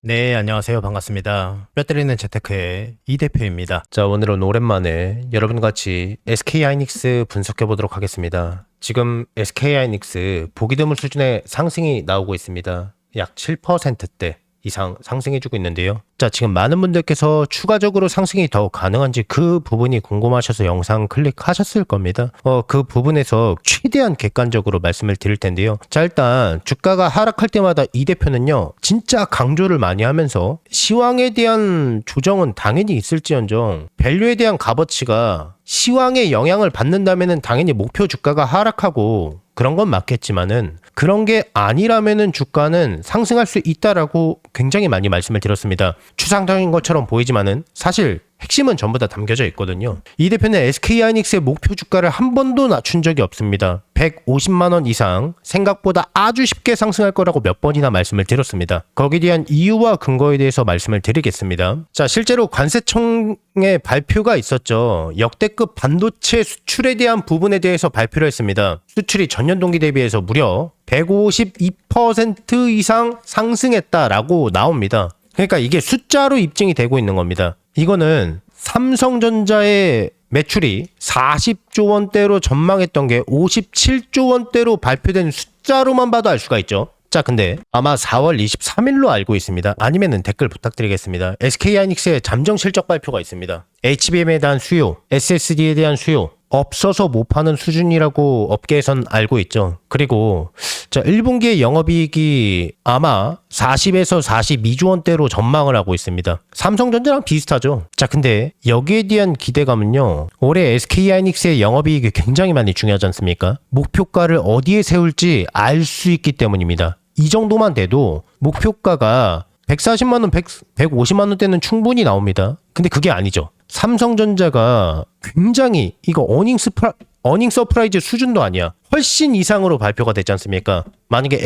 네, 안녕하세요. 반갑습니다. 뼈때리는 재테크의 이 대표입니다. 자, 오늘은 오랜만에 여러분과 같이 SK하이닉스 분석해 보도록 하겠습니다. 지금 SK하이닉스 보기 드물 수준의 상승이 나오고 있습니다. 약 7%대 이상 상승해주고 있는데요. 자, 지금 많은 분들께서 추가적으로 상승이 더 가능한지 그 부분이 궁금하셔서 영상 클릭하셨을 겁니다. 그 부분에서 최대한 객관적으로 말씀을 드릴 텐데요. 자, 일단 주가가 하락할 때마다 이 대표는요, 진짜 강조를 많이 하면서 시황에 대한 조정은 당연히 있을지언정 밸류에 대한 값어치가 시황의 영향을 받는다면은 당연히 목표 주가가 하락하고 그런 건 맞겠지만은 그런 게 아니라면은 주가는 상승할 수 있다라고 굉장히 많이 말씀을 드렸습니다. 추상적인 것처럼 보이지만은 사실 핵심은 전부 다 담겨져 있거든요. 이 대표는 SK하이닉스의 목표 주가를 한 번도 낮춘 적이 없습니다. 150만 원 이상 생각보다 아주 쉽게 상승할 거라고 몇 번이나 말씀을 드렸습니다. 거기에 대한 이유와 근거에 대해서 말씀을 드리겠습니다. 자, 실제로 관세청의 발표가 있었죠. 역대급 반도체 수출에 대한 부분에 대해서 발표를 했습니다. 수출이 전년 동기 대비해서 무려 152% 이상 상승했다라고 나옵니다. 그러니까 이게 숫자로 입증이 되고 있는 겁니다. 이거는 삼성전자의 매출이 40조 원대로 전망했던 게 57조 원대로 발표된 숫자로만 봐도 알 수가 있죠. 자, 근데 아마 4월 23일로 알고 있습니다. 아니면은 댓글 부탁드리겠습니다. SK하이닉스의 잠정 실적 발표가 있습니다. HBM에 대한 수요, SSD에 대한 수요 없어서 못 파는 수준이라고 업계에선 알고 있죠. 그리고 자, 1분기의 영업이익이 아마 40에서 42조 원대로 전망을 하고 있습니다. 삼성전자랑 비슷하죠. 자, 근데 여기에 대한 기대감은요, 올해 SK하이닉스의 영업이익이 굉장히 많이 중요하지 않습니까? 목표가를 어디에 세울지 알 수 있기 때문입니다. 이 정도만 돼도 목표가가 140만 원, 150만 원대는 충분히 나옵니다. 근데 그게 아니죠. 삼성전자가 굉장히 이거 어닝 서프라이즈 수준도 아니야. 훨씬 이상으로 발표가 됐지 않습니까? 만약에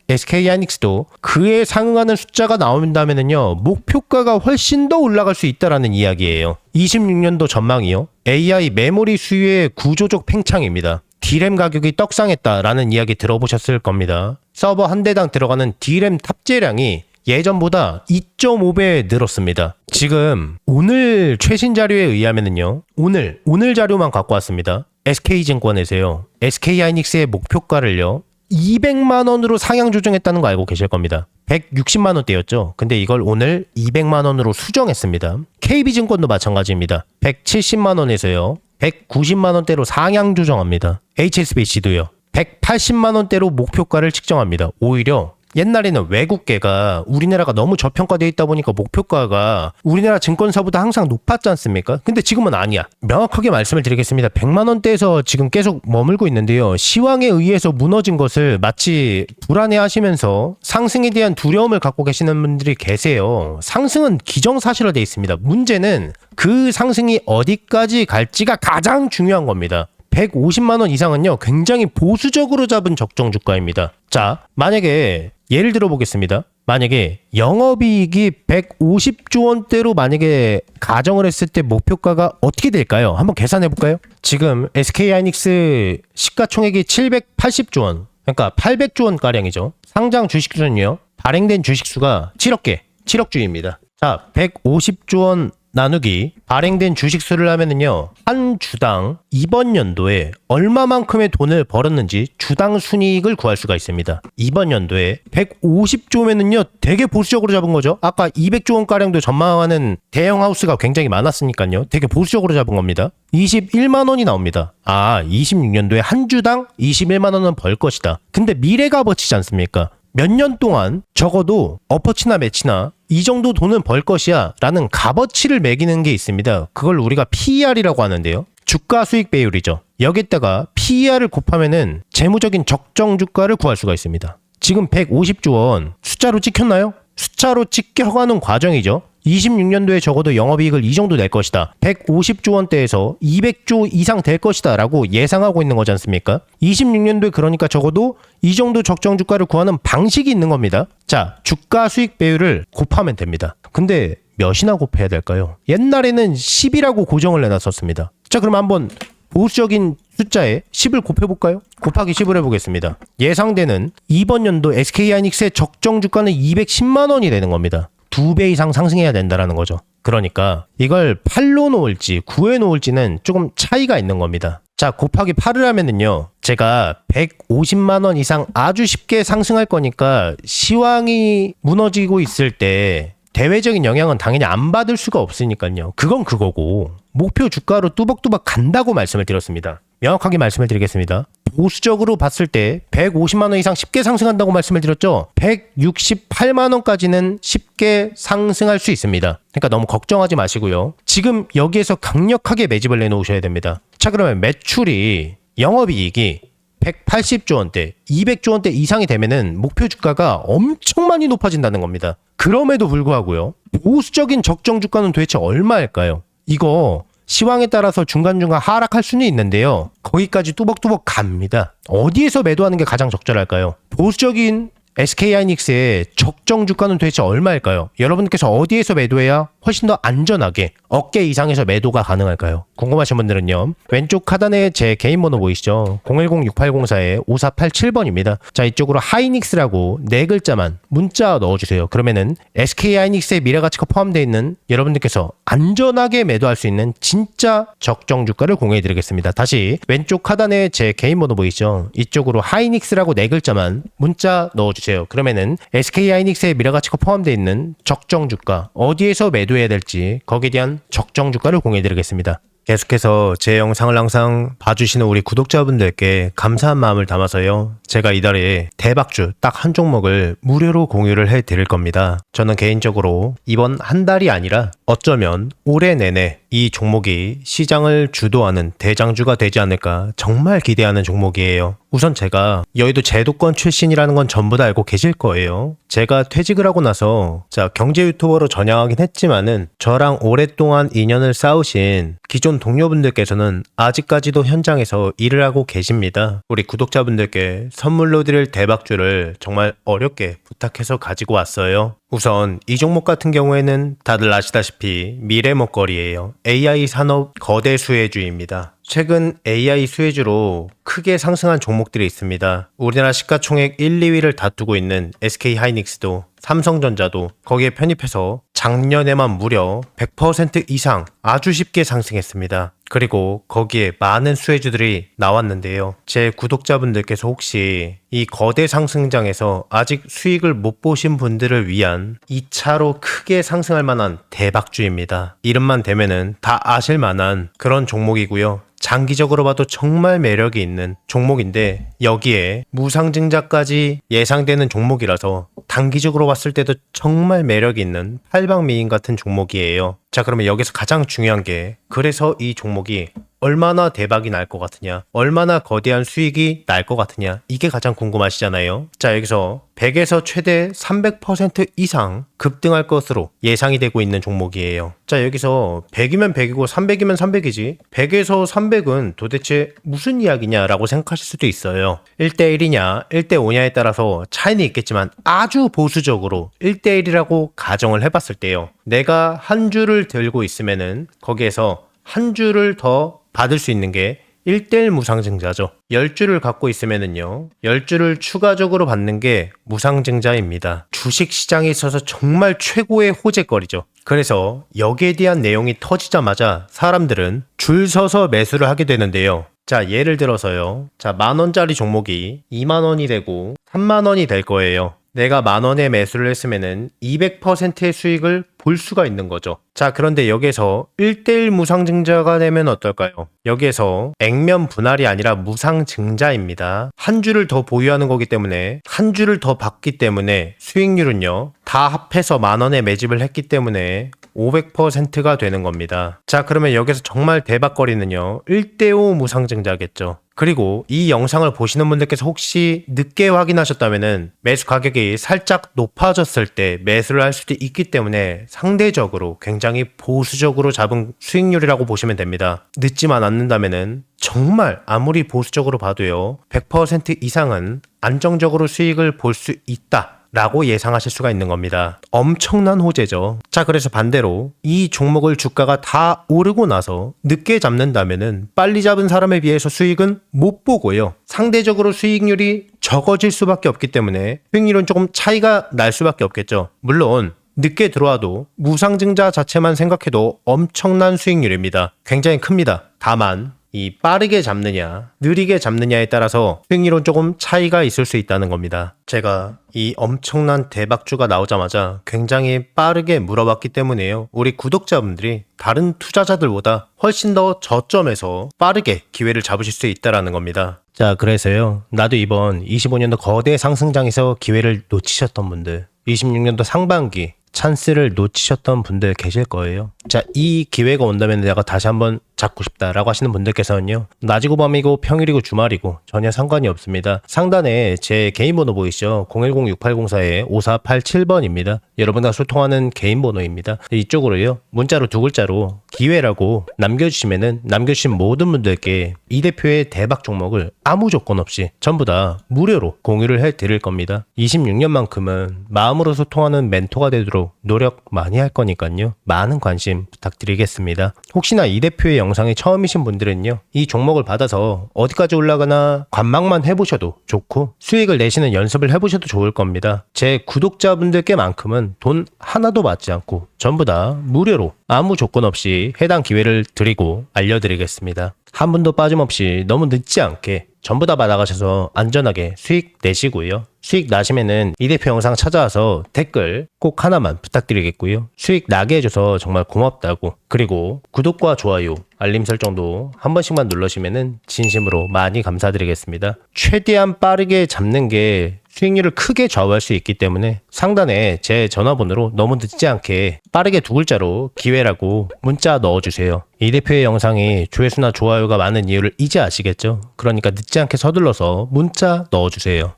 SK하이닉스도 그에 상응하는 숫자가 나온다면요, 목표가가 훨씬 더 올라갈 수 있다라는 이야기예요. 26년도 전망이요. AI 메모리 수요의 구조적 팽창입니다. D램 가격이 떡상했다라는 이야기 들어보셨을 겁니다. 서버 한 대당 들어가는 D램 탑재량이 예전보다 2.5배 늘었습니다. 지금 오늘 최신 자료에 의하면은요, 오늘 자료만 갖고 왔습니다. SK증권에서요, SK하이닉스의 목표가를요 200만 원으로 상향 조정했다는 거 알고 계실 겁니다. 160만 원대였죠. 근데 이걸 오늘 200만 원으로 수정했습니다. KB증권도 마찬가지입니다. 170만 원에서요 190만 원대로 상향 조정합니다. HSBC도요 180만 원대로 목표가를 측정합니다. 오히려 옛날에는 외국계가 우리나라가 너무 저평가되어 있다 보니까 목표가가 우리나라 증권사보다 항상 높았지 않습니까? 근데 지금은 아니야. 명확하게 말씀을 드리겠습니다. 100만 원대에서 지금 계속 머물고 있는데요. 시황에 의해서 무너진 것을 마치 불안해하시면서 상승에 대한 두려움을 갖고 계시는 분들이 계세요. 상승은 기정사실화되어 있습니다. 문제는 그 상승이 어디까지 갈지가 가장 중요한 겁니다. 150만 원 이상은요, 굉장히 보수적으로 잡은 적정 주가입니다. 자, 만약에 예를 들어 보겠습니다. 만약에 영업이익이 150조 원대로 만약에 가정을 했을 때 목표가가 어떻게 될까요? 한번 계산해 볼까요? 지금 SK하이닉스 시가총액이 780조 원, 그러니까 800조 원 가량이죠. 상장 주식수는요, 발행된 주식수가 7억 주입니다. 자, 150조 원 나누기 발행된 주식수를 하면은요, 한 주당 이번 연도에 얼마만큼의 돈을 벌었는지 주당 순이익을 구할 수가 있습니다. 이번 연도에 150조면은요 되게 보수적으로 잡은 거죠. 아까 200조 원가량도 전망하는 대형 하우스가 굉장히 많았으니까요, 되게 보수적으로 잡은 겁니다. 21만 원이 나옵니다. 26년도에 한 주당 21만 원은 벌 것이다. 근데 미래가 버치지 않습니까? 몇 년 동안 적어도 어퍼치나 매치나 이 정도 돈은 벌 것이야 라는 값어치를 매기는 게 있습니다. 그걸 우리가 PER이라고 하는데요. 주가 수익 배율이죠. 여기다가 PER을 곱하면은 재무적인 적정 주가를 구할 수가 있습니다. 지금 150조 원 숫자로 찍혔나요? 숫자로 찍혀가는 과정이죠. 26년도에 적어도 영업이익을 이 정도 낼 것이다. 150조 원대에서 200조 이상 될 것이다 라고 예상하고 있는 거지 않습니까? 26년도에 그러니까 적어도 이 정도 적정 주가를 구하는 방식이 있는 겁니다. 자, 주가 수익 배율을 곱하면 됩니다. 근데 몇이나 곱해야 될까요? 옛날에는 10이라고 고정을 해놨었습니다. 자, 그럼 한번 보수적인 숫자에 10을 곱해볼까요? 곱하기 10을 해보겠습니다. 예상되는 이번 연도 SK하이닉스의 적정 주가는 210만 원이 되는 겁니다. 2배 이상 상승해야 된다라는 거죠. 그러니까 이걸 8로 놓을지 9에 놓을지는 조금 차이가 있는 겁니다. 자, 곱하기 8을 하면은요, 제가 150만 원 이상 아주 쉽게 상승할 거니까 시황이 무너지고 있을 때 대외적인 영향은 당연히 안 받을 수가 없으니까요. 그건 그거고 목표 주가로 뚜벅뚜벅 간다고 말씀을 드렸습니다. 명확하게 말씀을 드리겠습니다. 보수적으로 봤을 때 150만 원 이상 쉽게 상승한다고 말씀을 드렸죠. 168만 원까지는 쉽게 상승할 수 있습니다. 그러니까 너무 걱정하지 마시고요. 지금 여기에서 강력하게 매집을 내놓으셔야 됩니다. 자, 그러면 매출이 영업이익이 180조 원대, 200조 원대 이상이 되면은 목표 주가가 엄청 많이 높아진다는 겁니다. 그럼에도 불구하고요. 보수적인 적정 주가는 도대체 얼마일까요? 이거 시황에 따라서 중간중간 하락할 수는 있는데요. 거기까지 뚜벅뚜벅 갑니다. 어디에서 매도하는 게 가장 적절할까요? 보수적인 SK하이닉스의 적정 주가는 도대체 얼마일까요? 여러분께서 어디에서 매도해야 훨씬 더 안전하게 어깨 이상에서 매도가 가능할까요? 궁금하신 분들은요, 왼쪽 하단에 제 개인 번호 보이시죠? 010-6804-5487번입니다. 자, 이쪽으로 하이닉스라고 네 글자만 문자 넣어주세요. 그러면은 SK하이닉스의 미래가치가 포함되어 있는 여러분들께서 안전하게 매도할 수 있는 진짜 적정 주가를 공유해드리겠습니다. 다시 왼쪽 하단에 제 개인 번호 보이시죠? 이쪽으로 하이닉스라고 네 글자만 문자 넣어주세요. 그러면은 SK하이닉스의 미래가치가 포함되어 있는 적정 주가, 어디에서 매도해야 될지 거기에 대한 적정 주가를 공유해드리겠습니다. 계속해서 제 영상을 항상 봐주시는 우리 구독자분들께 감사한 마음을 담아서요, 제가 이달에 대박주 딱 한 종목을 무료로 공유를 해드릴 겁니다. 저는 개인적으로 이번 한 달이 아니라 어쩌면 올해 내내 이 종목이 시장을 주도하는 대장주가 되지 않을까 정말 기대하는 종목이에요. 우선 제가 여의도 제도권 출신이라는 건 전부 다 알고 계실 거예요. 제가 퇴직을 하고 나서 경제 유튜버로 전향하긴 했지만은 저랑 오랫동안 인연을 쌓으신 기존 동료분들께서는 아직까지도 현장에서 일을 하고 계십니다. 우리 구독자분들께 선물로 드릴 대박주를 정말 어렵게 부탁해서 가지고 왔어요. 우선 이 종목 같은 경우에는 다들 아시다시피 미래 먹거리예요. AI 산업 거대 수혜주입니다. 최근 AI 수혜주로 크게 상승한 종목들이 있습니다. 우리나라 시가총액 1, 2위를 다투고 있는 SK하이닉스도, 삼성전자도 거기에 편입해서 작년에만 무려 100% 이상 아주 쉽게 상승했습니다. 그리고 거기에 많은 수혜주들이 나왔는데요. 제 구독자분들께서 혹시 이 거대 상승장에서 아직 수익을 못 보신 분들을 위한 2차로 크게 상승할 만한 대박주입니다. 이름만 대면은 다 아실 만한 그런 종목이고요. 장기적으로 봐도 정말 매력이 있는 종목인데 여기에 무상증자까지 예상되는 종목이라서 단기적으로 봤을 때도 정말 매력이 있는 팔방미인 같은 종목이에요. 자, 그러면 여기서 가장 중요한 게, 그래서 이 종목이 얼마나 대박이 날 것 같으냐, 얼마나 거대한 수익이 날 것 같으냐, 이게 가장 궁금하시잖아요. 자, 여기서 100에서 최대 300% 이상 급등할 것으로 예상이 되고 있는 종목이에요. 자, 여기서 100이면 100이고 300이면 300이지 100에서 300은 도대체 무슨 이야기냐라고 생각하실 수도 있어요. 1대1이냐 1대5냐에 따라서 차이는 있겠지만 아주 보수적으로 1대1이라고 가정을 해봤을 때요, 내가 한 주를 들고 있으면은 거기에서 한 주를 더 받을 수 있는 게 1대1 무상증자죠. 10주를 갖고 있으면은요, 10주를 추가적으로 받는 게 무상증자입니다. 주식시장에 있어서 정말 최고의 호재거리죠. 그래서 여기에 대한 내용이 터지자마자 사람들은 줄 서서 매수를 하게 되는데요. 자, 예를 들어서요, 자, 10,000원짜리 종목이 20,000원이 되고 30,000원이 될 거예요. 내가 10,000원에 매수를 했으면은 200%의 수익을 볼 수가 있는 거죠. 자, 그런데 여기에서 1대1 무상증자가 되면 어떨까요? 여기에서 액면 분할이 아니라 무상증자입니다. 한 주를 더 보유하는 거기 때문에, 한 주를 더 받기 때문에 수익률은요, 다 합해서 10,000원에 매집을 했기 때문에 500%가 되는 겁니다. 자, 그러면 여기서 정말 대박거리는요, 1대5 무상증자겠죠. 그리고 이 영상을 보시는 분들께서 혹시 늦게 확인하셨다면은 매수 가격이 살짝 높아졌을 때 매수를 할 수도 있기 때문에 상대적으로 굉장히 보수적으로 잡은 수익률이라고 보시면 됩니다. 늦지만 않는다면은 정말 아무리 보수적으로 봐도요, 100% 이상은 안정적으로 수익을 볼 수 있다 라고 예상하실 수가 있는 겁니다. 엄청난 호재죠. 자, 그래서 반대로 이 종목을 주가가 다 오르고 나서 늦게 잡는다면은 빨리 잡은 사람에 비해서 수익은 못 보고요, 상대적으로 수익률이 적어질 수밖에 없기 때문에 수익률은 조금 차이가 날 수밖에 없겠죠. 물론 늦게 들어와도 무상증자 자체만 생각해도 엄청난 수익률입니다. 굉장히 큽니다. 다만 이 빠르게 잡느냐 느리게 잡느냐에 따라서 수익률은 조금 차이가 있을 수 있다는 겁니다. 제가 이 엄청난 대박주가 나오자마자 굉장히 빠르게 물어봤기 때문에요. 우리 구독자분들이 다른 투자자들보다 훨씬 더 저점에서 빠르게 기회를 잡으실 수 있다는 겁니다. 자, 그래서요. 나도 이번 25년도 거대 상승장에서 기회를 놓치셨던 분들, 26년도 상반기 찬스를 놓치셨던 분들 계실 거예요. 자, 이 기회가 온다면 내가 다시 한번 잡고 싶다라고 하시는 분들께서는요. 낮이고 밤이고 평일이고 주말이고 전혀 상관이 없습니다. 상단에 제 개인 번호 보이시죠? 010-6804-5487번입니다. 여러분과 소통하는 개인 번호입니다. 이쪽으로요. 문자로 2글자로 기회라고 남겨주시면은 남겨주신 모든 분들께 이 대표의 대박 종목을 아무 조건 없이 전부 다 무료로 공유를 해드릴 겁니다. 26년만큼은 마음으로 소통하는 멘토가 되도록 노력 많이 할 거니까요. 많은 관심 부탁드리겠습니다. 혹시나 이 대표의 영상이 처음이신 분들은요. 이 종목을 받아서 어디까지 올라가나 관망만 해보셔도 좋고 수익을 내시는 연습을 해보셔도 좋을 겁니다. 제 구독자분들께만큼은 돈 하나도 받지 않고 전부 다 무료로 아무 조건 없이 해당 기회를 드리고 알려드리겠습니다. 한 분도 빠짐없이 너무 늦지 않게 전부 다 받아가셔서 안전하게 수익 내시고요. 수익 나시면은 이 대표 영상 찾아와서 댓글 꼭 하나만 부탁드리겠고요. 수익 나게 해줘서 정말 고맙다고, 그리고 구독과 좋아요, 알림 설정도 한 번씩만 눌러주시면은 진심으로 많이 감사드리겠습니다. 최대한 빠르게 잡는 게 수익률을 크게 좌우할 수 있기 때문에 상단에 제 전화번호로 너무 늦지 않게 빠르게 2글자로 기회라고 문자 넣어주세요. 이 대표의 영상이 조회수나 좋아요가 많은 이유를 이제 아시겠죠? 그러니까 늦지 않게 서둘러서 문자 넣어주세요.